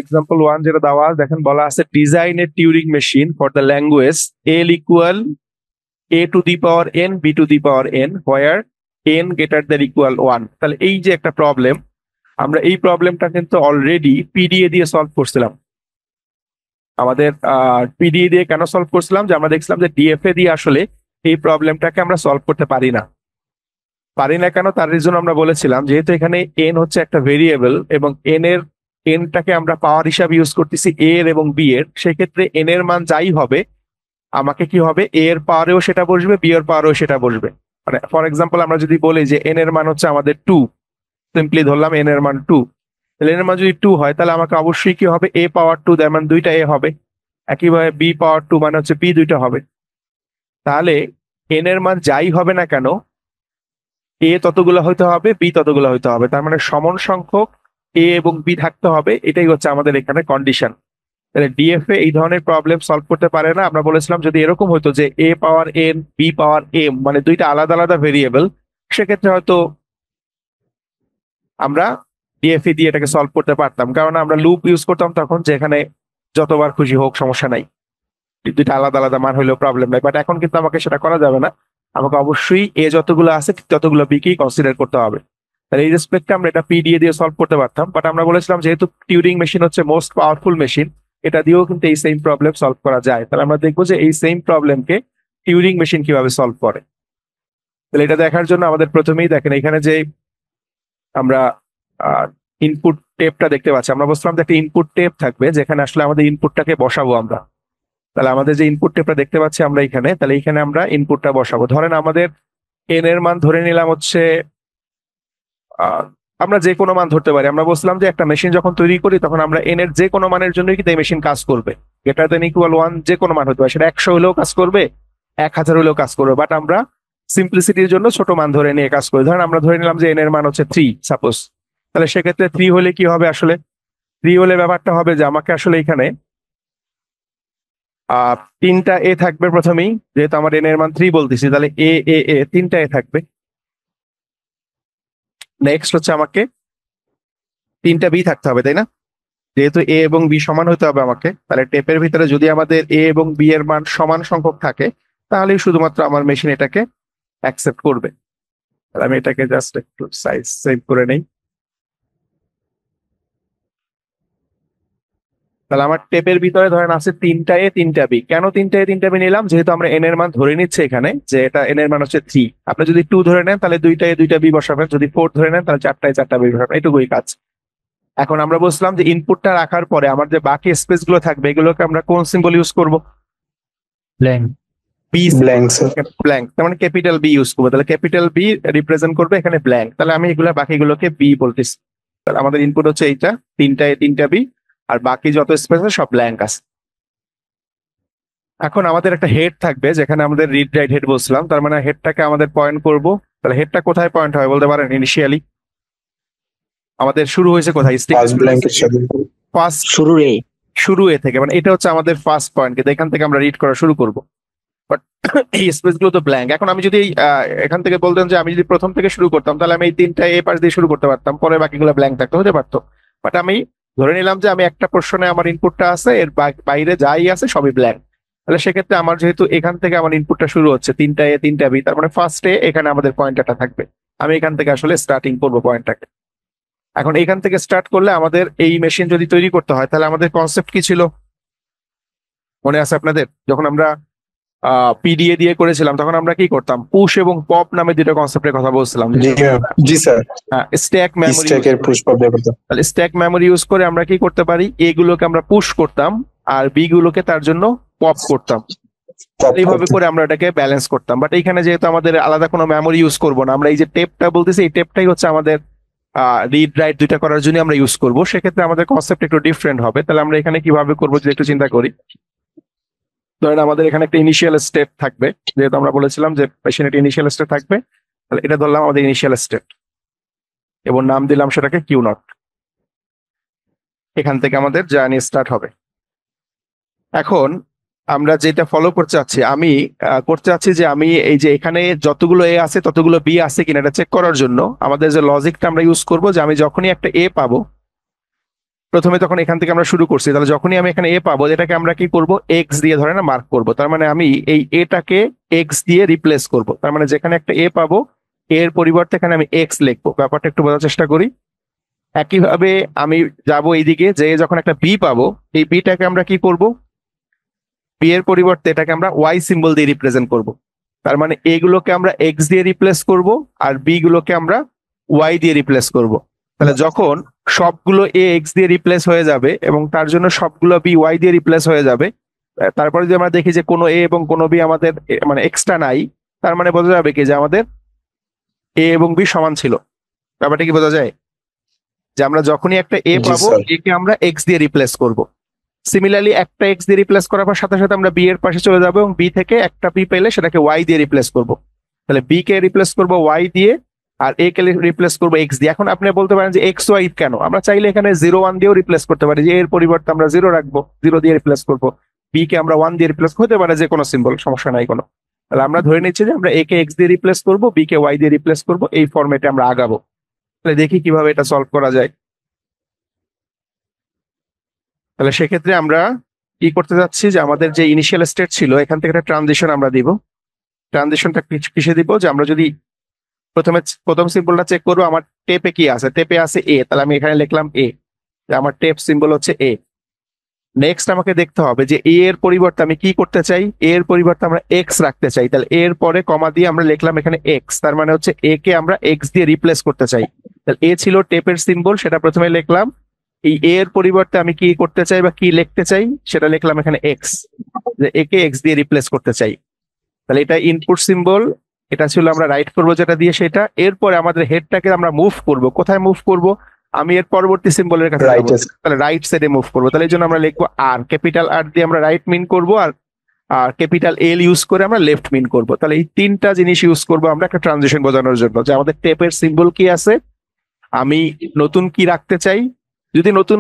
Example 1 যেটা দেওয়া আছে, দেখেন বলা আছে design A Turing machine for the language L equal a to the power n b to the power n where n greater than equal 1। তাহলে এই যে একটা প্রবলেম, আমরা এই প্রবলেমটা কিন্তু অলরেডি পিডিএ দিয়ে সলভ করছিলাম। আমাদের পিডিএ দিয়ে কেন সলভ করছিলাম, যে আমরা দেখছিলাম যে ডিএফএ দিয়ে আসলে এই প্রবলেমটাকে আমরা সলভ করতে পারি না। কেন, তার রিজন আমরা বলেছিলাম যেহেতু এখানে এন হচ্ছে একটা ভেরিয়েবল এবং এনটাকে আমরা পাওয়ার হিসাবে ইউজ করতেছি এ এর এবং বি এর, সেক্ষেত্রে এন এর মান যাই হবে আমাকে কি হবে, এ এর পাওয়ারেও সেটা বসবে, বি এর পাওয়ারেও সেটা বসবে। মানে ফর এক্সাম্পল আমরা যদি বলি যে এন এর মান হচ্ছে আমাদের 2, সিম্পলি ধরলাম এন এর মান 2, তাহলে এন এর মান যদি 2 হয় তাহলে আমাকে অবশ্যই কি হবে, এ পাওয়ার 2 তার মানে দুইটা এ হবে, একইভাবে বি পাওয়ার 2 মানে হচ্ছে বি দুইটা হবে। তাহলে এন এর মান যাই হবে না কেন এ ততগুলো হইতে হবে, বি ততগুলো হইতে হবে, তার মানে সমান সংখ্যক এ এবং বি থাকতে হবে, এটাই হচ্ছে আমাদের এখানে কন্ডিশন। তাহলে ডিএফএ এই ধরনের প্রবলেম সলভ করতে পারে না। আমরা বলেছিলাম যদি এরকম হতো যে এ পাওয়ার এন বি পাওয়ার এম মানে দুইটা আলাদা আলাদা ভেরিয়েবল, সেক্ষেত্রে হয়তো আমরা ডিএফএ দিয়ে এটাকে সলভ করতে পারতাম, কারণ আমরা লুপ ইউজ করতাম তখন, যেখানে যতবার খুশি হোক সমস্যা নাই, দুইটা আলাদা আলাদা মান হইলেও প্রবলেম নাই। বাট এখন কিন্তু আমাকে সেটা করা যাবে না, আমাকে অবশ্যই এ যতগুলো আছে ততগুলো বি কেই কনসিডার করতে হবে। তাহলে এই রেসপেক্টে আমরা এটা পিডিএ দিয়ে সলভ করতে পারতাম, বাট আমরা বলেছিলাম যেহেতু টিউরিং মেশিন হচ্ছে মোস্ট পাওয়ারফুল মেশিন, এটা দিয়েও কিন্তু এই সেম প্রবলেম সলভ করা যায়। তাহলে আমরা দেখবো যে এই সেম প্রবলেমকে টিউরিং মেশিন কিভাবে সলভ করে। তাহলে এটা দেখার জন্য আমাদের প্রথমেই দেখেন এখানে যে আমরা ইনপুট টেপটা দেখতে পাচ্ছি, আমরা বলছিলাম যে একটা ইনপুট টেপ থাকবে যেখানে আসলে আমাদের ইনপুটটাকে বসাবো আমরা। তাহলে আমাদের যে ইনপুট টেপটা দেখতে পাচ্ছি আমরা এখানে, তাহলে এখানে আমরা ইনপুটটা বসাবো। ধরেন আমাদের এন এর মান ধরে নিলাম হচ্ছে আমরা যে কোনো মান ধরতে পারি। আমরা বলছিলাম যে একটা মেশিন যখন তৈরি করি তখন আমরা এন এর যে কোনো মানের জন্য কিন্তু এই মেশিন কাজ করবে, গ্রেটার দেন ইকুয়াল 1 যে কোনো মান হতে পারে, সেটা 100 হলেও কাজ করবে, 1000 হলেও কাজ করবে, বাট আমরা সিম্পলিসিটির জন্য ছোট মান ধরে নিয়ে কাজ করি। ধরেন আমরা ধরে নিলাম যে এন এর মান হচ্ছে 3 সাপোজ, তাহলে সেক্ষেত্রে 3 হলে কি হবে, আসলে 3 হলে ব্যাপারটা হবে যে আমাকে আসলে এখানে তিনটা এ থাকবে প্রথমেই, যেহেতু আমার এন এর মান 3 বলতেছি, তাহলে এ এ এ তিনটা এ থাকবে। নেক্সট হচ্ছে আমাকে তিনটা বি থাকতে হবে, তাই না, যেহেতু এ এবং বি সমান হতে হবে আমাকে। তাহলে টেপের ভিতরে যদি আমাদের এ এবং বি এর মান সমান সংখ্যক থাকে তাহলেই শুধুমাত্র আমার মেশিন এটাকে অ্যাকসেপ্ট করবে। তাহলে আমি এটাকে জাস্ট একটু সাইজ সেভ করে নেই। তাহলে আমার টেপের ভিতরে ধরেন আছে তিনটা এ তিনটা বি। কেন তিনটা এ তিনটা বি নিলাম, যেহেতু আমরা এন এর মান ধরে নিচ্ছে এখানে যে এটা এন এর মান হচ্ছে 3। আপনি যদি 2 ধরে নেন তাহলে দুইটা এ দুইটা বি বসাবেন, যদি 4 ধরে নেন তাহলে চারটায় চারটা বি বসাবেন, এটুকুই কাজ। এখন আমরা বলছিলাম যে ইনপুটটা রাখার পরে আমার যে বাকি স্পেস গুলো থাকবে এগুলোকে আমরা কোন সিম্বল ইউজ করব, blank. B blank sir. Blank, তার মানে ক্যাপিটাল বি ইউজ করবো। তাহলে ক্যাপিটাল বি রিপ্রেজেন্ট করবে এখানে ব্ল্যাঙ্ক, তাহলে আমি এগুলা বাকিগুলোকে বি বলতেছি। তাহলে আমাদের ইনপুট হচ্ছে এইটা তিনটা এ তিনটা বি, আর বাকি যত স্পেস আছে সব ব্ল্যাঙ্ক আছে। এখন আমাদের একটা হেড থাকবে যেখানে আমাদের রিড রাইট হেড বলছিলাম, তার মানে হেডটাকে আমাদের পয়েন্ট করব। তাহলে হেডটা কোথায় পয়েন্ট হয় বলতে পারেন, ইনিশিয়ালি আমাদের শুরু হয়েছে কোথায়, ফার্স্ট ব্ল্যাঙ্কের সাথে ফার্স্ট শুরুরে শুরু এ থেকে, মানে এটা হচ্ছে আমাদের ফার্স্ট পয়েন্ট, কিন্তু এখান থেকে আমরা রিড করা শুরু করব। বাট এই স্পেস গুলো তো ব্ল্যাঙ্ক। এখন আমি যদি এখান থেকে বলতেন যে আমি যদি প্রথম থেকে শুরু করতাম তাহলে আমি এই তিনটা এ পাশ দিয়ে শুরু করতে পারতাম, পরে বাকিগুলো ব্ল্যাঙ্ক থাকতে হতে পারতো। বাট আমি ধরে নিলাম যে আমি একটা পোর্শনে আমার ইনপুটটা আছে, এর বাইরে যাই আছে সবই ব্ল্যাঙ্ক। তাহলে সেক্ষেত্রে আমার যেহেতু এখান থেকে আমার ইনপুটটা শুরু হচ্ছে তিনটা এ তিনটা বি, তার মানে ফার্স্টে এখানে আমাদের পয়েন্টারটা থাকবে, আমি এখান থেকে আসলে স্টার্টিং করবো পয়েন্টটাকে। এখন এখান থেকে স্টার্ট করলে আমাদের এই মেশিন যদি তৈরি করতে হয় তাহলে আমাদের কনসেপ্ট কি ছিল মনে আছে আপনাদের, যখন আমরা পিডিএ দিয়ে করেছিলাম তখন আমরা কি করতাম, পুশ এবং পপ নামে দুটো কনসেপ্টের কথা বলছিলাম। জি স্যার, স্ট্যাক মেমোরি, স্ট্যাকের পুশ পপ ব্যবহার করতে। তাহলে স্ট্যাক মেমোরি ইউজ করে আমরা কি করতে পারি, এ গুলোকে আমরা পুশ করতাম আর বি গুলোকে তার জন্য পপ করতাম, এইভাবে করে আমরা এটাকে ব্যালেন্স করতাম। বাট এইখানে যেহেতু আমাদের আলাদা কোনো মেমোরি ইউজ করবো না, আমরা এই যে টেপটা বলতেছি এই টেপটাই হচ্ছে আমাদের রিড রাইট দুইটা করার জন্য আমরা ইউজ করবো, সেক্ষেত্রে আমাদের কনসেপ্ট একটু ডিফারেন্ট হবে। তাহলে আমরা এখানে কিভাবে করবো যদি একটু চিন্তা করি। ধরেন আমাদের এখানে একটা ইনিশিয়াল স্টেপ থাকবে, যেহেতু আমরা বলেছিলাম যে মেশিনে একটা ইনিশিয়াল স্টেপ থাকবে, তাহলে এটা ধরলাম আমাদের ইনিশিয়াল স্টেপ এবং নাম দিলাম সেটাকে কিউ নট। এখান থেকে আমাদের জার্নি স্টার্ট হবে। এখন আমরা যেটা ফলো করতে চাচ্ছি, আমি করতে চাচ্ছি যে আমি এই যে এখানে যতগুলো এ আছে ততগুলো বি আছে কিনা এটা চেক করার জন্য আমাদের যে লজিকটা আমরা ইউজ করবো, যে আমি যখনই একটা এ পাবো প্রথমে তখন এখান থেকে আমরা শুরু করছি, তাহলে যখনই আমি এখানে এ পাবো এটাকে আমরা কি করব, এক্স দিয়ে ধরে না মার্ক করব। তার মানে আমি এই এটাকে এক্স দিয়ে রিপ্লেস করব। তার মানে যেখানে একটা এ পাবো এর পরিবর্তে এখানে আমি এক্স লিখবো। ব্যাপারটা একটু বোঝার চেষ্টা করি। একইভাবে আমি যাব এইদিকে, যে যখন একটা বি পাবো এই বিটাকে আমরা কি করব, বি এর পরিবর্তে এটাকে আমরা ওয়াই সিম্বল দিয়ে রিপ্রেজেন্ট করব। তার মানে এগুলোকে আমরা এক্স দিয়ে রিপ্লেস করব আর বি গুলোকে আমরা ওয়াই দিয়ে রিপ্লেস করব। তাহলে যখন সবগুলো এ এক্স দিয়ে রিপ্লেস হয়ে যাবে এবং তার জন্য সবগুলো বি ওয়াই দিয়ে রিপ্লেস হয়ে যাবে, তারপরে যদি আমরা দেখি যে কোনো এ এবং কোনো বি আমাদের মানে এক্সট্রা নাই, তার মানে বোঝা যাবে কি যে আমাদের এ এবং বি সমান ছিল। ব্যাপারটা কি বোঝা যায়? যে আমরা যখনই একটা এ জি পাবো স্যার। একে আমরা এক্স দিয়ে রিপ্লেস করব। সিমিলারলি একটা এক্স দিয়ে রিপ্লেস করার পর সাথে সাথে আমরা বি এর পাশে চলে যাবো এবং বি থেকে একটা বি পেলে সেটাকে ওয়াই দিয়ে রিপ্লেস করব। তাহলে বি কে রিপ্লেস করব ওয়াই দিয়ে আর এ কে রিপ্লেস করবো এক্স দিয়ে। এখন আপনি বলতে পারেন যে এক্স ওয়াই কেন, আমরা চাইলে এখানে 0 1 দিয়েও রিপ্লেস করতে পারি, যে এর পরিবর্তে আমরা 0 রাখবো, 0 দিয়ে রিপ্লেস করবো, বি কে আমরা 1 দিয়ে রিপ্লেস হতে পারে যে কোনো সিম্বল, সমস্যা নাই কোনো। তাহলে আমরা ধরে নিচ্ছি যে আমরা এ কে এক্স দিয়ে রিপ্লেস করবো, বি কে ওয়াই দিয়ে রিপ্লেস করবো, এই ফরম্যাটে আমরা আগাবো। তাহলে দেখি কিভাবে এটা সলভ করা যায়। তাহলে সেক্ষেত্রে আমরা কি করতে যাচ্ছি, যে আমাদের যে ইনিশিয়াল স্টেট ছিল এখান থেকে একটা ট্রানজিশন আমরা দিব। ট্রানজিশনটা কিসে দিব, যে আমরা যদি প্রথম সিম্বলটা চেক করবো আমার টেপে কি আছে, টেপে আছে এ, তাহলে আমি এখানে লিখলাম এ, আমার টেপ সিম্বল হচ্ছে এ। নেক্সট আমাকে দেখতে হবে যে এ এর পরিবর্তে আমি কি করতে চাই, এ এর পরিবর্তে আমরা এক্স রাখতে চাই, তাহলে এর পরে কমা দিয়ে আমরা লিখলাম এখানে এক্স, তার মানে হচ্ছে এ কে আমরা এক্স দিয়ে রিপ্লেস করতে চাই। তাহলে এ ছিল টেপের সিম্বল, সেটা প্রথমে লিখলাম। এই এ এর পরিবর্তে আমি কি করতে চাই বা কি লিখতে চাই সেটা লিখলাম এখানে এক্স, যে এ কে এক্স দিয়ে রিপ্লেস করতে চাই। তাহলে এটা ইনপুট সিম্বল, এটা ছিল আমরা রাইট করবো যেটা দিয়ে সেটা। এরপরে আমাদের হেডটাকে আমরা মুভ করব, কোথায় মুভ করব, আমি এর পরবর্তী সিম্বলের কাছে রাইট যাবো, তাহলে রাইট সাইডে মুভ করবো। তাহলে এই জন্য আমরা লিখবো আর, ক্যাপিটাল আর দিয়ে আমরা রাইট মিন করব, আর আর ক্যাপিটাল এল ইউজ করে আমরা লেফট মিন করব। তাহলে এই তিনটা জিনিস ইউজ করব আমরা একটা ট্রানজিশন বোঝানোর জন্য, যে আমাদের টেপের সিম্বল কি আছে, আমি নতুন কি রাখতে চাই। যদি নতুন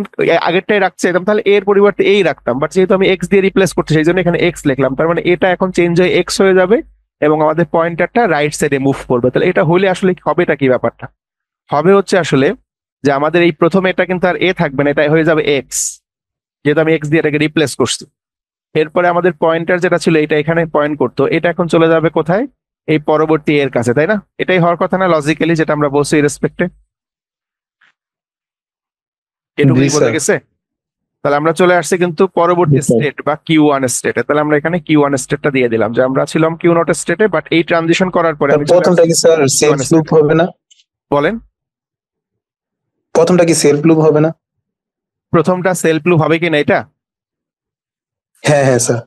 আগেরটাই রাখতে চাইতাম তাহলে এর পরিবর্তে এই রাখতাম, বাট যেহেতু আমি এক্স দিয়ে রিপ্লেস করতে চাই এই জন্য এখানে এক্স লিখলাম। তার মানে এটা এখন চেঞ্জ হয়ে এক্স হয়ে যাবে এবং আমাদের পয়েন্টারটা রাইট সাইডে মুভ করবে। তাহলে এটা হলে আসলে হবেটা কি, ব্যাপারটা হবে হচ্ছে আসলে যে আমাদের এই প্রথমে এটা কিন্তু আর এ থাকবে না, এটা হয়ে যাবে এক্স, যেহেতু আমি এক্স দিয়ে এটাকে রিপ্লেস করছি। এরপরে আমাদের পয়েন্টার যেটা ছিল এটা এখানে পয়েন্ট করতো, এটা এখন চলে যাবে কোথায়, এই পরবর্তী এর কাছে, তাই না? এটাই হওয়ার কথা না লজিক্যালি, যেটা আমরা বলছি রেসপেক্টে। এটুকুই জি বোঝা স্যার। গেছে? তাহলে আমরা চলে আসছি কিন্তু পরবর্তী জি স্যার। স্টেট বা কিউ ওয়ান স্টেটে। তাহলে আমরা এখানে কিউ ওয়ান স্টেটটা দিয়ে দিলাম, যে আমরা ছিলাম কিউ নট স্টেটে, বাট এই ট্রানজিশন করার পরে আমি চলে প্রথমটা আসছি কি sir Q one self loop স্টেটে। হবে না? বলেন, প্রথমটা কি সেলফ লুপ হবে না? প্রথমটা সেলফ লুপ হবে কিনা এটা? হ্যাঁ হ্যাঁ স্যার।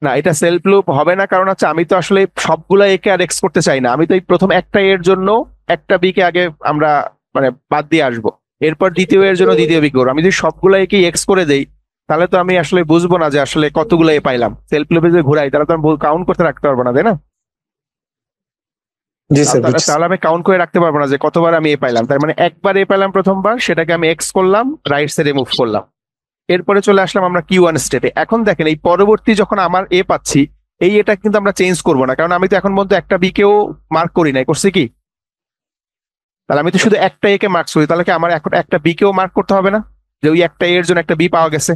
না, এটা সেলফ লুপ হবে না, কারণ হচ্ছে আমি তো আসলে সবগুলা একে আর এক্স করতে চাই না। আমি তো এই প্রথম একটা এর জন্য একটা বি কে আগে আমরা মানে বাদ দিয়ে আসবো, এরপর দ্বিতীয় এর জন্য দ্বিতীয় বি করবো। আমি যদি সবগুলা একে এক্স করে দেই তাহলে তো আমি আসলে বুঝবো না যে আসলে কতগুলো এ পাইলাম। সেলফ লুপে যদি ঘুরাই তাহলে তো আমি কাউন্ট করতে রাখতে পারবো না, তাই না? জি স্যার বুঝছি। তাহলে আমি কাউন্ট করে রাখতে পারবো না যে কতবার আমি এ পাইলাম। তার মানে একবার এ পাইলাম প্রথমবার, সেটাকে আমি এক্স করলাম, রাইট সাইডে মুভ করলাম। এরপরে চলে আসলাম আমরা কিউ ওয়ান স্টেটে। এখন দেখেন এই পরবর্তী যখন আমার এ পাচ্ছি এই এটা কিন্তু আমরা চেঞ্জ করবো না, কারণ আমি তো এখন পর্যন্ত একটা বি কেও মার্ক করি নাই, করছি কি? তাহলে আমি তো শুধু একটা এ কে মার্কস করি, তাহলে কি আমার এখন একটা বি কেও মার্ক করতে হবে না, যে ওই একটা এর জন্য একটা বি পাওয়া গেছে?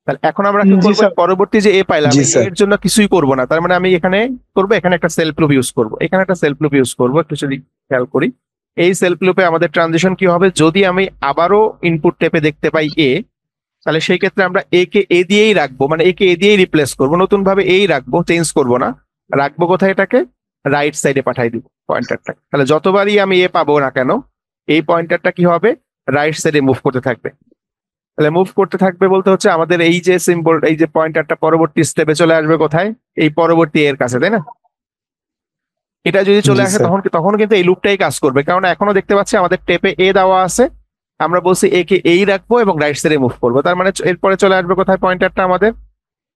তাহলে এখন আমরা কি জি করবো, স্যার। পরবর্তী যে এ পাইলাম জি এই স্যার। এর জন্য কিছুই করবো না। তার মানে আমি এখানে করবো, এখানে একটা সেলফ লুপ ইউজ করবো, এখানে একটা সেলফ লুপ ইউজ করবো। একটু যদি খেয়াল করি এই সেলফ লুপে আমাদের ট্রানজিশন কি হবে, যদি আমি আবারও ইনপুট টেপে দেখতে পাই এ, তাহলে সেই ক্ষেত্রে আমরা এ কে এ দিয়েই রাখবো, মানে এ কে এ দিয়েই রিপ্লেস করবো, নতুন ভাবে এই রাখবো, চেঞ্জ করবো না। রাখবো কোথায়, এটাকে রাইট সাইডে পাঠাই দিব পয়েন্টারটা। তাহলে যতবারই আমি এ পাবো না কেন এই পয়েন্টারটা কি হবে, রাইট সাইডে মুভ করতে থাকবে। তাহলে মুভ করতে থাকবে বলতে হচ্ছে আমাদের এই যে সিম্বল, এই যে পয়েন্টারটা পরবর্তী স্টেপে চলে আসবে কোথায়, এই পরবর্তী এর কাছে, তাই না? এটা যদি চলে জি আসে স্যার। তখন তখন কিন্তু এই লুপটাই কাজ করবে, কারণ এখনো দেখতে পাচ্ছি আমাদের টেপে এ দেওয়া আছে, আমরা বলছি এ কে এই রাখবো এবং রাইট সাইডে মুভ করবো। তার মানে এরপরে চলে আসবে কোথায় পয়েন্টারটা আমাদের,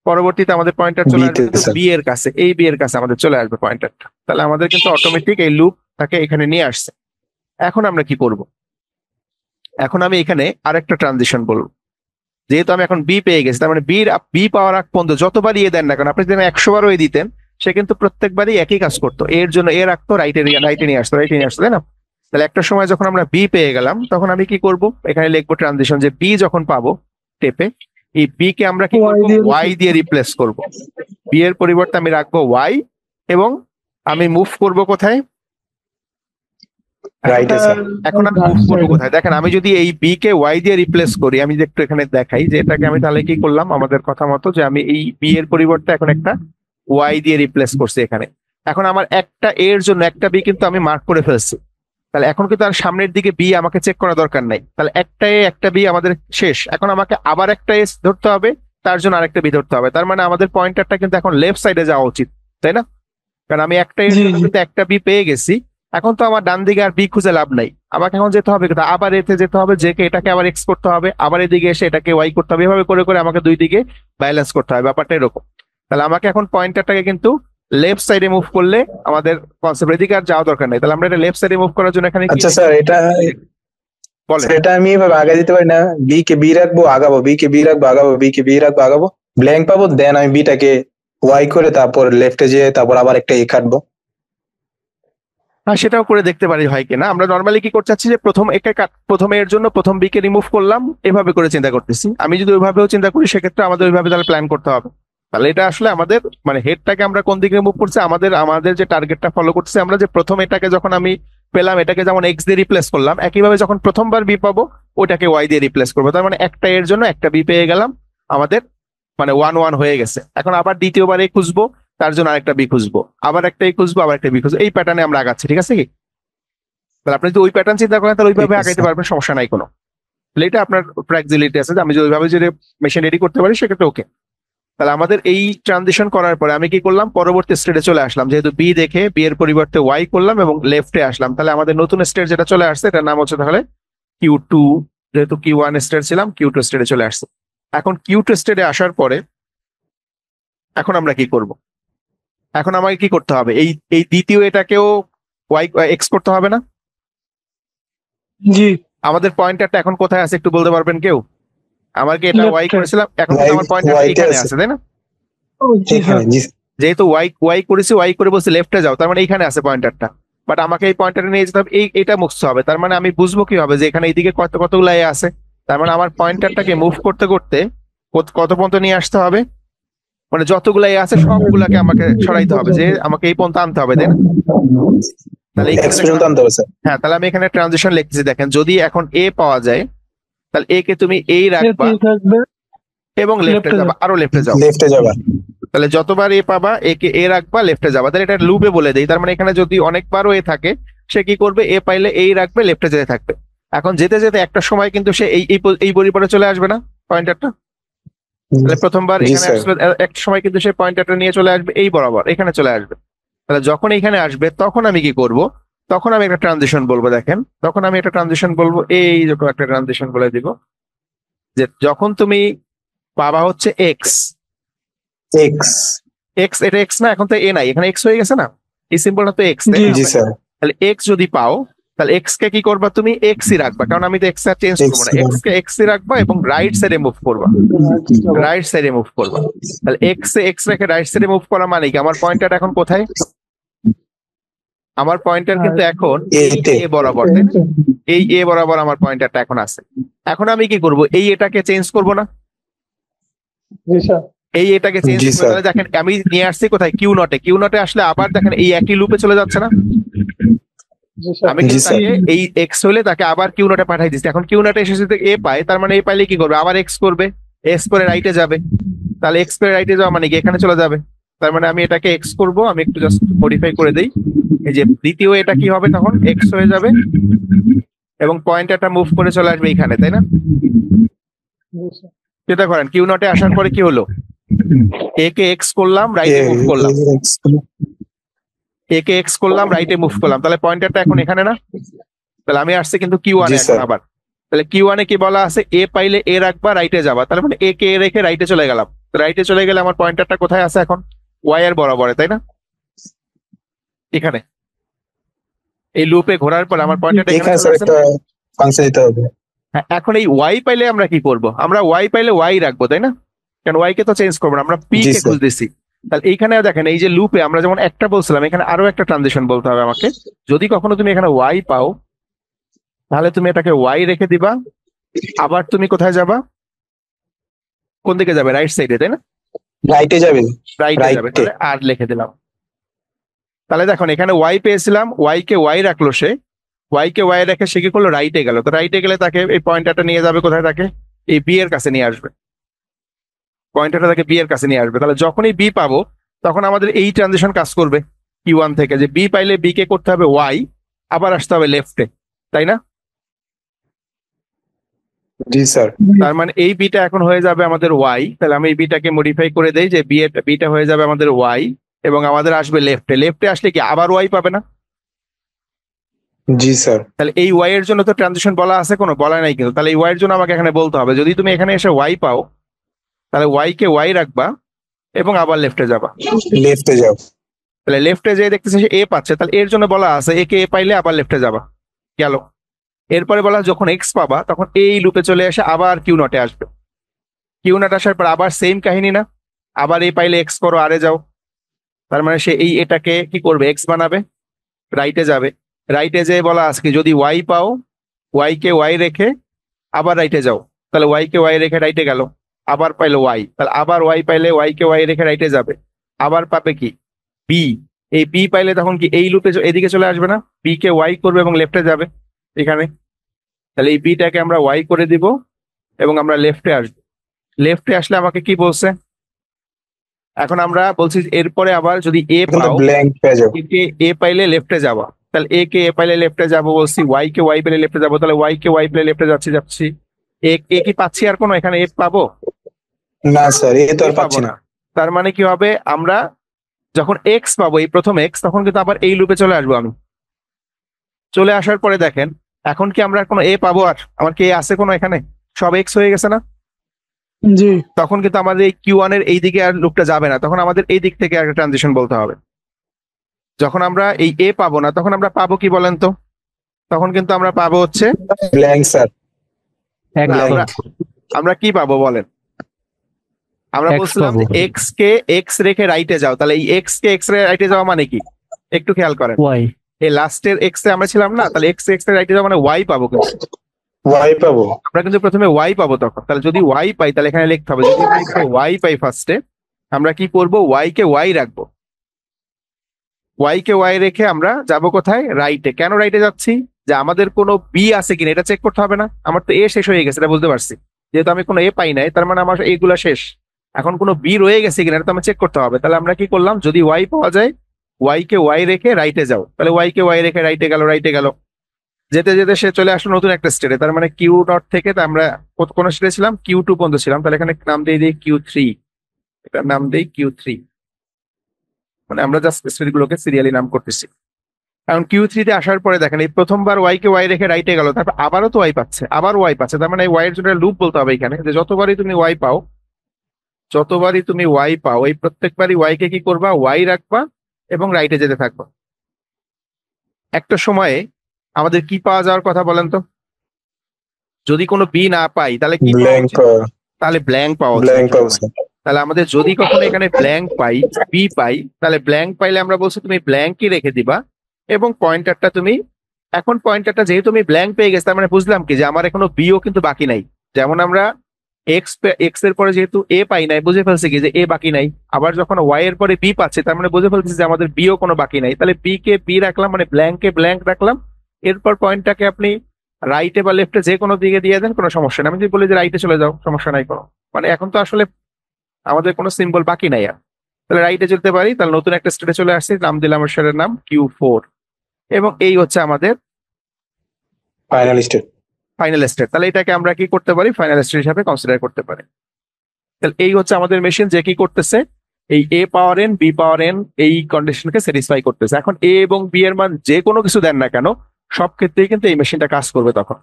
পরবর্তীতে আমাদের পয়েন্টার চলে আসবে বিতে কিন্তু স্যার। বি এর কাছে, এই বি এর কাছে আমাদের চলে আসবে পয়েন্টারটা। তাহলে আমাদের কিন্তু অটোমেটিক এই লুপটাকে এখানে নিয়ে আসছে। এখন আমরা কি করব, এখন আমি এখানে আরেকটা ট্রানজিশন বলবো। যেহেতু আমি এখন বি পেয়ে গেছি, তার মানে বি পাওয়ার আগ পর্যন্ত যতবারই এ দেন না কারণ, আপনি যদি 100 বারও এ দিতেন সে কিন্তু প্রত্যেকবারই একই কাজ করতো, এর জন্য এ রাখতো, রাইটে নিয়ে আসতো, রাইটে নিয়ে আসতো, তাই না? তাহলে একটা সময় যখন আমরা বি পেয়ে গেলাম তখন আমি কি করব, এখানে লিখবো ট্রানজিশন যে বি যখন পাবো টেপে, এই বি কে আমরা কি Y করবো, দিয়ে ওয়াই দিয়ে রিপ্লেস করব। বি এর পরিবর্তে আমি রাখবো ওয়াই, এবং আমি মুভ করব কোথায়, রাইটে স্যার। এখন আমি মুভ করবো কোথায় দেখেন, আমি যদি এই বি কে ওয়াই দিয়ে রিপ্লেস করি, আমি যদি একটু এখানে দেখাই যে এটাকে আমি তাহলে কি করলাম আমাদের কথা মতো, যে আমি এই বি এর পরিবর্তে এখন একটা ওয়াই দিয়ে রিপ্লেস করছি এখানে। এখন আমার একটা এ এর জন্য একটা বি কিন্তু আমি মার্ক করে ফেলছি, তাহলে এখন কিন্তু আর সামনের দিকে বি আমাকে চেক করা দরকার নাই, তাহলে একটা এ একটা বি আমাদের শেষ। এখন আমাকে আবার একটা এস ধরতে হবে, তার জন্য আরেকটা বি ধরতে হবে, তার মানে আমাদের পয়েন্টারটা কিন্তু এখন লেফট সাইডে যাওয়া উচিত, তাই না? কারণ আমি একটা এর জন্য কিন্তু একটা বি পেয়ে গেছি, এখন তো আমার ডান দিকে আর বি খুঁজে লাভ নাই, আমাকে এখন যেতে হবে কোথায়, আবার এতে যেতে হবে, যে কে এটাকে আবার এক্স করতে হবে, আবার এদিকে এসে এটাকে ওয়াই করতে হবে, এভাবে করে করে আমাকে দুই দিকে ব্যালেন্স করতে হবে, ব্যাপারটা এরকম। তাহলে আমাকে এখন পয়েন্টারটাকে কিন্তু লেফট সাইডে মুভ করলে আমাদের কনসেপ্ট, এদিকে আর যাওয়া দরকার নেই। তাহলে আমরা এটা লেফট সাইডে মুভ করার জন্য এখানে কি আচ্ছা স্যার, এটা বলেন? এটা আমি এভাবে আগে দিতে পারি না? বি কে বি রাখবো, আগাবো, বি কে বি রাখবো, আগাবো, বি কে বি রাখবো, আগাবো, ব্ল্যাঙ্ক পাবো, দেন আমি বিটাকে ওয়াই করে তারপর লেফটে যেয়ে তারপর আবার একটা এ কাটবো। হ্যাঁ, সেটাও করে দেখতে পারি হয় কিনা। আমরা নর্মালি কি করতে চাচ্ছি যে প্রথমে এর জন্য প্রথম বিকে রিমুভ করলাম, এভাবে করে চিন্তা করতেছি। আমি যদি ওইভাবেও চিন্তা করি সেক্ষেত্রে আমাদের ওইভাবে তাহলে প্ল্যান করতে হবে। তাহলে এটা আসলে আমাদের মানে হেডটাকে আমরা কোন দিকে মুভ করছি, আমাদের আমাদের যে টার্গেটটা ফলো করতেছি আমরা, যে প্রথম এটাকে যখন আমি পেলাম এটাকে যেমন এক্স দিয়ে রিপ্লেস করলাম, একইভাবে যখন প্রথমবার বি পাবো ওটাকে ওয়াই দিয়ে রিপ্লেস করবো। তার মানে একটা এর জন্য একটা বি পেয়ে গেলাম, আমাদের মানে ওয়ান ওয়ান হয়ে গেছে। এখন আবার দ্বিতীয়বার এ খুঁজবো, তার জন্য আরেকটা বি খুঁজবো, আবার একটা এ খুঁজবো, আবার একটা বি খুঁজবো, এই প্যাটার্নে আমরা আগাচ্ছি, ঠিক আছে কি? তাহলে আপনি যদি ওই প্যাটার্ন চিন্তা করেন তাহলে ওইভাবে ঠিক আছে আগাইতে স্যার। পারবেন, সমস্যা নাই কোনো। তাহলে এটা আপনার ফ্লেক্সিবিলিটি আছে যে আমি যদি ওইভাবে যদি মেশিন রেডি করতে পারি সেক্ষেত্রে ওকে। তাহলে আমাদের এই ট্রানজিশন করার পরে আমি কি করলাম, পরবর্তী স্টেটে চলে আসলাম, যেহেতু বি দেখে বি এর পরিবর্তে ওয়াই করলাম এবং লেফটে আসলাম। তাহলে আমাদের নতুন স্টেট যেটা চলে আসছে এটার নাম হচ্ছে তাহলে কিউ টু, যেহেতু কিউ ওয়ান স্টেট ছিলাম কিউ টু স্টেটে চলে আসছে। এখন কিউ টু স্টেটে আসার পরে এখন আমরা কি করব, এখন আমাকে কি করতে হবে, এই এই দ্বিতীয় এটাকেও ওয়াই এক্স করতে হবে না? জি, আমাদের পয়েন্টারটা এখন কোথায় আছে একটু বলতে পারবেন কেউ? আমাকে এটা ওয়াই Left এ। করেছিলাম, এখন কিন্তু আমার পয়েন্টারটা Y তে এখানে আছে। আছে, তাই না? ও জি এখানে স্যার। জি যেহেতু ওয়াই ওয়াই করেছি, ওয়াই করে বলছি লেফটে যাও, তার মানে এইখানে আছে পয়েন্টারটা। বাট আমাকে এই পয়েন্টারটা নিয়ে যেতে হবে, এটা মুছতে হবে। তার মানে আমি বুঝবো কিভাবে যে এখানে এইদিকে কতগুলো এ আছে? তার মানে আমার পয়েন্টারটাকে মুভ করতে করতে কত পর্যন্ত নিয়ে আসতে হবে, মানে যতগুলো এ আছে সবগুলাকে আমাকে সরাইতে হবে, যে আমাকে এই পর্যন্ত আনতে হবে, তাই না? তাহলে এইখানে এক্স দেখেন পর্যন্ত আনতে হবে স্যার। হ্যাঁ, তাহলে আমি এখানে ট্রানজিশন লিখতেছি, দেখেন যদি এখন এ পাওয়া যায় তাহলে এ কে তুমি এই রাখবা এতেই থাকবে। এবং লেফটে Left এ যাবা, আরো লেফটে যাও। লেফটে যাবা। তাহলে যতবার এ পাবা একে এ রাখবা, লেফটে যাবা। তাহলে এটা লুপে বলে দেই, তার মানে এখানে যদি অনেকবারও এ থাকে সে কি করবে, এ পাইলে এই রাখবে, লেফটে যেতে থাকবে। এখন যেতে যেতে একটা সময় কিন্তু সে এই পরিবারে চলে আসবে না পয়েন্টারটা? তাহলে প্রথমবার জি এখানে স্যার। আসলে একটা সময় কিন্তু সে পয়েন্টারটা নিয়ে চলে আসবে এই বরাবর, এখানে চলে আসবে। তাহলে যখন এখানে আসবে তখন আমি কি করব, তখন আমি একটা ট্রানজিশন বলবো, দেখেন তখন আমি একটা ট্রানজিশন বলবো, এই যখন একটা ট্রানজিশন বলে দিব যে যখন তুমি পাবা হচ্ছে এক্স, এক্স। এক্স এটা এক্স না, এখন তো এ নাই, এখানে এক্স হয়ে গেছে না, এই সিম্বলটা তো এক্স। জি। জি স্যার। তাহলে এক্স যদি পাও তাহলে এক্স কে কি করবা, তুমি এক্স ই রাখবা, কারণ আমি তো এক্স আর চেঞ্জ করবো না, X এক্স কে এক্স ই রাখবা এবং রাইট সাইডে মুভ করবা, রাইট সাইডে মুভ করবা। তাহলে এক্স এ এক্স রেখে রাইট সাইডে মুভ করা মানে কি, আমার পয়েন্টার এখন কোথায়, আমার পয়েন্টার কিন্তু এখন এতে। এ বরাবর, তাই না? এই এ বরাবর আমার পয়েন্টারটা এখন আছে। এখন আমি কি করব, এই এটাকে চেঞ্জ করব না, জি স্যার। এই এটাকে চেঞ্জ জি করে স্যার। তাহলে দেখেন আমি নিয়ে আসছি কোথায়, কিউ নটে। কিউ নটে আসলে আবার দেখেন এই একই লুপে চলে যাচ্ছে না? জি স্যার। আমি জি কিন্তু স্যার। তাকে এই এক্স হলে তাকে আবার কিউ নটে পাঠাই দিচ্ছি। এখন কিউ নটে এসে যদি এ পায় তার মানে এ পাইলে কি করবে, আবার এক্স করবে, এক্স করে রাইটে যাবে। তাহলে এক্স করে রাইটে যাওয়া মানে কি এখানে চলে যাবে। তার মানে আমি এটাকে এক্স করব, আমি একটু জাস্ট মডিফাই করে দেই, এই যে দ্বিতীয় এটা কি হবে তখন এক্স হয়ে যাবে এবং পয়েন্টারটা মুভ করে চলে আসবে এইখানে, তাই না? জি স্যার। সেটা করেন, কিউ নটে আসার পরে কি হলো, এ কে এক্স করলাম, রাইটে মুভ করলাম, এ কে এক্স করলাম, রাইটে মুভ করলাম, তাহলে পয়েন্টারটা এখন এখানে না? তাহলে আমি আসছি কিন্তু কিউ ওয়ানে জি এখন স্যার। আবার। তাহলে কিউ ওয়ানে কি বলা আছে, এ পাইলে এ রাখবা, রাইটে যাবা, তাহলে মানে এ কে এ রেখে রাইটে চলে গেলাম। রাইটে চলে গেলে আমার পয়েন্টারটা কোথায় আছে এখন, ওয়াই এর বরাবরে, তাই না? এখানে এই লুপে ঘোরার পর আমার পয়েন্টারটা এখানে এখানে চলে স্যার আসছে একটা না? ফাংশন দিতে হবে। হ্যাঁ, এখন এই ওয়াই পাইলে আমরা কি করব, আমরা ওয়াই পাইলে ওয়াই রাখবো, তাই না? কারণ ওয়াই কে তো চেঞ্জ করবো না, আমরা পি জি কে স্যার। খুঁজতেছি। তাহলে এইখানে দেখেন এই যে লুপে আমরা যেমন একটা বলছিলাম, এখানে আরো একটা ট্রানজিশন বলতে হবে আমাকে। যদি কখনো তুমি এখানে ওয়াই পাও তাহলে তুমি এটাকে ওয়াই রেখে দিবা, আবার তুমি কোথায় যাবা, কোন দিকে যাবে, রাইট সাইডে, তাই না? রাইটে যাবে। রাইটে যাবে, রাইটে। তাহলে আর লিখে দিলাম। তাহলে দেখুন এখানে ওয়াই পেয়েছিলাম, ওয়াই কে ওয়াই রাখলো সে, ওয়াই কে ওয়াই রেখে সে কি করলো, রাইটে গেল। তো রাইটে গেলে তাকে এই পয়েন্টারটা নিয়ে যাবে কোথায়, তাকে এই বি এর কাছে নিয়ে আসবে, পয়েন্টারটা তাকে বি এর কাছে নিয়ে আসবে। তাহলে যখনই বি পাবো তখন আমাদের এই ট্রানজিশন কাজ করবে কিউ ওয়ান থেকে, যে বি পাইলে বি কে করতে হবে ওয়াই, আবার আসতে হবে লেফটে, তাই না? জি স্যার। তার মানে এই বিটা এখন হয়ে যাবে আমাদের ওয়াই। তাহলে আমি এই বিটাকে মডিফাই করে দেই যে বিটা হয়ে যাবে আমাদের ওয়াই, এবং আমাদের আসবে লেফটে। লেফটে আসলে কি আবার ওয়াই পাবে না? জি স্যার। তাহলে এই ওয়াই এর জন্য তো ট্রানজিশন বলা আছে, কোনো বলা নাই কিন্তু। তাহলে এই ওয়াই এর জন্য আমাকে এখানে বলতে হবে, যদি তুমি এখানে এসে ওয়াই পাও তাহলে ওয়াই কে ওয়াই রাখবা এবং আবার লেফটে যাবা। লেফটে যাও। তাহলে লেফটে যে দেখতেছে সে এ পাচ্ছে, তাহলে এর জন্য বলা আছে এ কে এ পাইলে আবার লেফটে যাবা, গেল। এরপরে বলা যখন এক্স পাবা তখন এই লুপে চলে এসে আবার কিউ নটে আসবে। কিউ নট আসার পর আবার সেম কাহিনী না, আবার এ পাইলে এক্স করো, আরে যাও। তার মানে সে এই এটাকে কি করবে, এক্স বানাবে, রাইটে যাবে। রাইটে যে বলা আছে কি যদি ওয়াই পাও ওয়াই কে ওয়াই রেখে আবার রাইটে যাও, তাহলে ওয়াই কে ওয়াই রেখে রাইটে গেল, আবার পাইলো ওয়াই, তাহলে আবার ওয়াই পাইলে ওয়াই কে ওয়াই রেখে রাইটে যাবে, আবার পাবে কি বি। এই বি পাইলে তখন কি এই লুপে এদিকে চলে আসবে না, বি কে ওয়াই করবে এবং লেফটে যাবে এখানে। তাহলে এই বিটাকে আমরা ওয়াই করে দিব এবং আমরা লেফটে আসবো। লেফটে আসলে আমাকে কি বলছে, এখন আমরা বলছি এরপরে আবার যদি এ পাও ব্ল্যাঙ্ক পেয়ে যাও। এ কে এ পাইলে লেফটে যাবা, তাহলে এ কে এ পাইলে লেফটে যাবো বলছি, ওয়াই কে ওয়াই পেলে লেফটে যাবো, তাহলে ওয়াই কে ওয়াই পেলে লেফটে যাচ্ছি। এ কি পাচ্ছি আর কোনো এখানে এ পাবো? না স্যার, এ তো আর এ পাবো পাচ্ছি না। না। তার মানে কি হবে, আমরা যখন এক্স পাবো এই প্রথম এক্স, তখন কিন্তু আবার এই লুপে চলে আসবো আমি। চলে আসার পরে দেখেন এখন কি আমরা কোনো এ পাবো, আর আমার কি এ আছে কোনো এখানে, সব এক্স হয়ে গেছে না? জি তখন কিন্তু আমাদের এই কিউ ওয়ান এর এই দিকে আর লুপটা যাবে না, তখন আমাদের এই দিক থেকে একটা ট্রানজিশন বলতে হবে। যখন আমরা এই এ পাবো না তখন আমরা পাবো কি বলেন তো, তখন কিন্তু আমরা পাবো হচ্ছে ব্ল্যাঙ্ক স্যার। এক না, পাবো। আমরা কি পাবো বলেন, আমরা X বলছিলাম পাবো। যে এক্স কে এক্স রেখে রাইটে যাও, তাহলে এই এক্স কে এক্স রে রাইটে যাওয়া মানে কি একটু খেয়াল করেন। ওয়াই। এই লাস্টের এক্স এ আমরা ছিলাম না, তাহলে এক্স এক্স রাইটে যাওয়া মানে ওয়াই পাবো, কিন্তু ওয়াই পাবো। আমরা কিন্তু প্রথমে ওয়াই পাবো তখন। তাহলে যদি ওয়াই পাই তাহলে এখানে লিখতে হবে, যদি ওয়াই পাই ফার্স্টে আমরা কি করবো, ওয়াই কে ওয়াই রাখবো। ওয়াই কে ওয়াই রেখে আমরা যাব কোথায়, রাইটে। কেন রাইটে যাচ্ছি, যে আমাদের কোনো বি আছে কিনা এটা চেক করতে হবে না, আমার তো এ শেষ হয়ে গেছে এটা বুঝতে পারছি, যেহেতু আমি কোনো এ পাই নাই তার মানে আমার এইগুলা শেষ। এখন কোনো বি রয়ে গেছে কিনা এটা তো আমার চেক করতে হবে। তাহলে আমরা কি করলাম, যদি ওয়াই পাওয়া যায় ওয়াই কে ওয়াই রেখে রাইটে যাও, তাহলে ওয়াই কে ওয়াই রেখে রাইটে গেল। যেতে যেতে সে চলে আসলো নতুন একটা স্টেটে, তার মানে কিউ নট থেকে তা আমরা কোন স্টেটে ছিলাম, কিউ টু পর্যন্ত ছিলাম। তাহলে এখানে নাম দিয়ে দিই কিউ থ্রি, এটার নাম দিই কিউ থ্রি, মানে আমরা জাস্ট স্টেট গুলোকে সিরিয়ালি নাম করতেছি। কারণ কিউ থ্রিতে আসার পরে দেখেন এই প্রথমবার ওয়াই কে ওয়াই রেখে রাইটে গেল, তারপর আবারও তো ওয়াই পাচ্ছে, আবার ওয়াই পাচ্ছে, তার মানে এই ওয়াই এর জন্য লুপ বলতে হবে এখানে, যে যতবারই তুমি ওয়াই পাও এই প্রত্যেকবারই ওয়াই কে কি করবা, ওয়াই রাখবা এবং রাইটে যেতে থাকবা। একটা সময়ে আমাদের কি পাওয়া যাওয়ার কথা বলেন তো, যদি কোনো বি না পাই তাহলে কি পাওয়া ব্ল্যাঙ্ক উচিত? তাহলে ব্ল্যাঙ্ক পাওয়া উচিত ব্ল্যাঙ্ক পাবো সবসময়। স্যার। তাহলে আমাদের যদি কখনো এখানে ব্ল্যাঙ্ক পাই, বি পাই, তাহলে ব্ল্যাঙ্ক পাইলে আমরা বলছি তুমি ব্ল্যাঙ্কই রেখে দিবা এবং পয়েন্টারটা তুমি, এখন পয়েন্টারটা যেহেতু আমি ব্ল্যাঙ্ক পেয়ে গেছি তার মানে বুঝলাম কি যে আমার এখনো বিও কিন্তু বাকি নাই। যেমন আমরা এক্স এর পরে যেহেতু এ পাই নাই, বুঝে ফেলছি কি যে এ বাকি নাই। আবার যখন ওয়াই এর পরে বি পাচ্ছে তার মানে বুঝে ফেলছি যে আমাদের বিও কোনো বাকি নাই। তাহলে বি কে বি রাখলাম, মানে ব্ল্যাঙ্কে ব্ল্যাঙ্ক রাখলাম। এরপর পয়েন্টটাকে আপনি রাইটে বা লেফটে যে কোনো দিকে দিয়ে দেন, কোনো সমস্যা নেই। আমি যদি বলি যে রাইটে চলে যাও, সমস্যা নাই কোনো, মানে এখন তো আসলে আমাদের কোনো সিম্বল বাকি নাই আর। তাহলে রাইটে যেতে পারি, তাহলে নতুন একটা স্টেটে চলে আসছি, নাম দিলাম সেটার নাম কিউ ফোর, এবং এই হচ্ছে আমাদের ফাইনাল স্টেট। Final state. তাহলে এটাকে আমরা কি করতে পারি, ফাইনাল স্টেট হিসাবে কনসিডার করতে পারি। তাহলে এই হচ্ছে আমাদের মেশিন, যে কি করতেছে, এই এ পাওয়ার এন বি পাওয়ার এন এই কন্ডিশনকে স্যাটিসফাই করতেছে। এখন এ এবং বি এর মান যে কোনো কিছু দেন না কেন, সব ক্ষেত্রেই কিন্তু এই মেশিনটা কাজ করবে তখন।